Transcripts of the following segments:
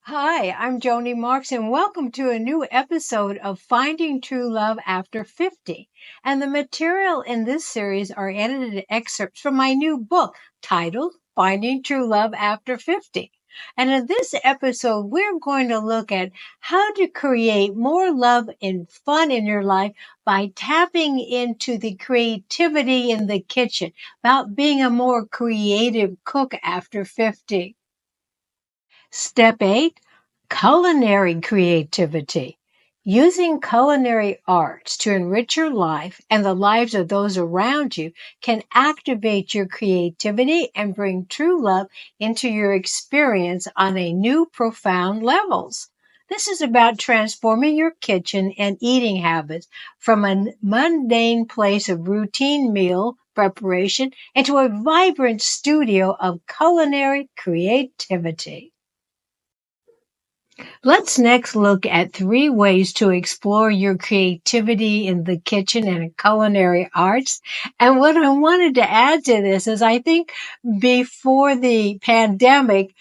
Hi, I'm Joni Marks, and welcome to a new episode of Finding True Love After 50. And the material in this series are edited excerpts from my new book titled Finding True Love After 50. And in this episode, we're going to look at how to create more love and fun in your life by tapping into the creativity in the kitchen, about being a more creative cook after 50. Step 8, culinary creativity. Using culinary arts to enrich your life and the lives of those around you can activate your creativity and bring true love into your experience on a new profound levels. This is about transforming your kitchen and eating habits from a mundane place of routine meal preparation into a vibrant studio of culinary creativity. Let's next look at 3 ways to explore your creativity in the kitchen and culinary arts. And what I wanted to add to this is I think before the pandemic,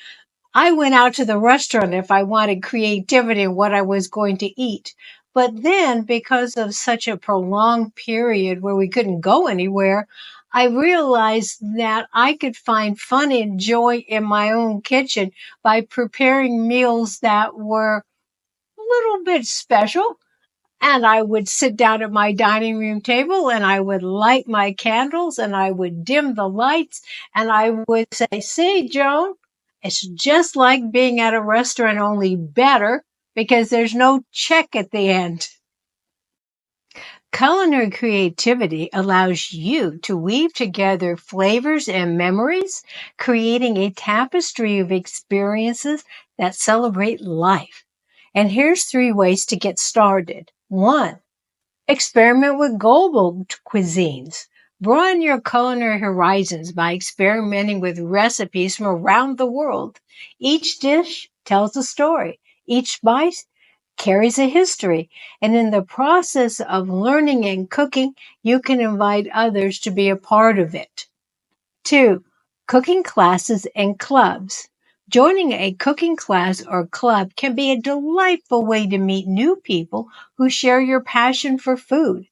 I went out to the restaurant if I wanted creativity in what I was going to eat. But then, because of such a prolonged period where we couldn't go anywhere, I realized that I could find fun and joy in my own kitchen by preparing meals that were a little bit special. And I would sit down at my dining room table and I would light my candles and I would dim the lights and I would say, "See, Joan, it's just like being at a restaurant, only better because there's no check at the end." Culinary creativity allows you to weave together flavors and memories, creating a tapestry of experiences that celebrate life. And here's 3 ways to get started. 1, experiment with global cuisines. Broaden your culinary horizons by experimenting with recipes from around the world. Each dish tells a story. Each bite carries a history. And in the process of learning and cooking, you can invite others to be a part of it. 2, cooking classes and clubs. Joining a cooking class or club can be a delightful way to meet new people who share your passion for food.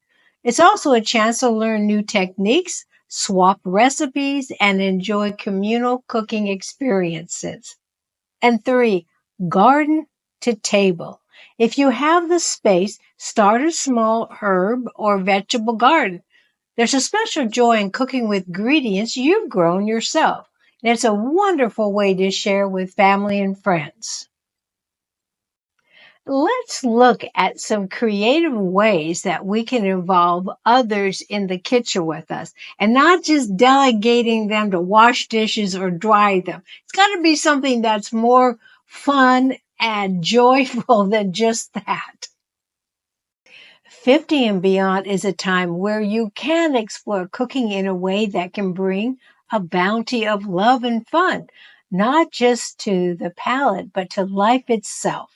It's also a chance to learn new techniques, swap recipes, and enjoy communal cooking experiences. And 3, garden to table. If you have the space, start a small herb or vegetable garden. There's a special joy in cooking with ingredients you've grown yourself. And it's a wonderful way to share with family and friends. Let's look at some creative ways that we can involve others in the kitchen with us and not just delegating them to wash dishes or dry them. It's got to be something that's more fun and joyful than just that. 50 and beyond is a time where you can explore cooking in a way that can bring a bounty of love and fun, not just to the palate, but to life itself.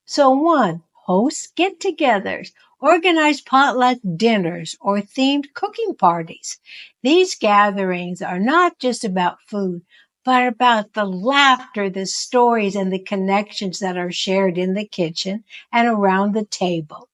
So 1, host get-togethers, organize potluck dinners, or themed cooking parties. These gatherings are not just about food, but about the laughter, the stories, and the connections that are shared in the kitchen and around the table.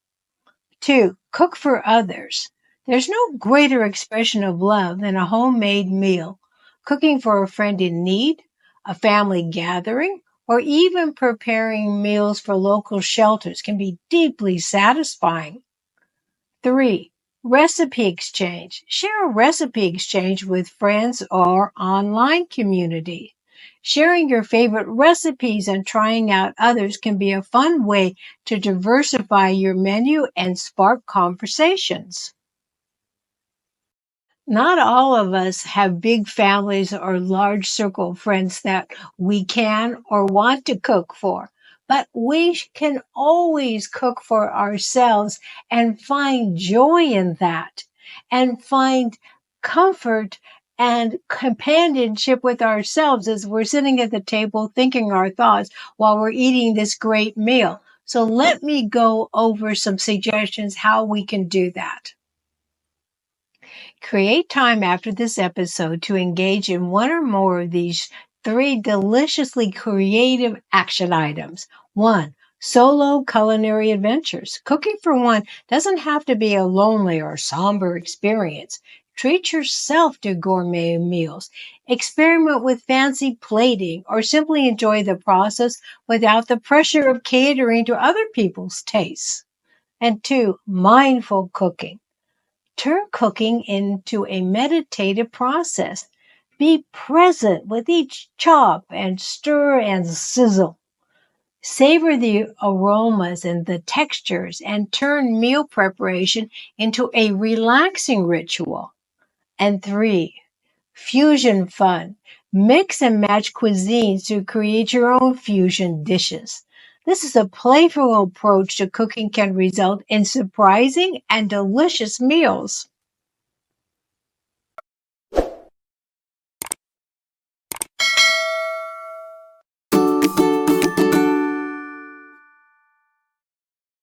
2, cook for others. There's no greater expression of love than a homemade meal. Cooking for a friend in need, a family gathering, or even preparing meals for local shelters can be deeply satisfying. 3, recipe exchange. Share a recipe exchange with friends or online community. Sharing your favorite recipes and trying out others can be a fun way to diversify your menu and spark conversations. Not all of us have big families or large circle of friends that we can or want to cook for, but we can always cook for ourselves and find joy in that and find comfort and companionship with ourselves as we're sitting at the table thinking our thoughts while we're eating this great meal. So let me go over some suggestions how we can do that. Create time after this episode to engage in one or more of these 3 deliciously creative action items. 1. Solo culinary adventures. Cooking for one doesn't have to be a lonely or somber experience. Treat yourself to gourmet meals. Experiment with fancy plating or simply enjoy the process without the pressure of catering to other people's tastes. And 2, mindful cooking. Turn cooking into a meditative process. Be present with each chop and stir and sizzle. Savor the aromas and the textures and turn meal preparation into a relaxing ritual. And 3, fusion fun. Mix and match cuisines to create your own fusion dishes. This is a playful approach to cooking can result in surprising and delicious meals.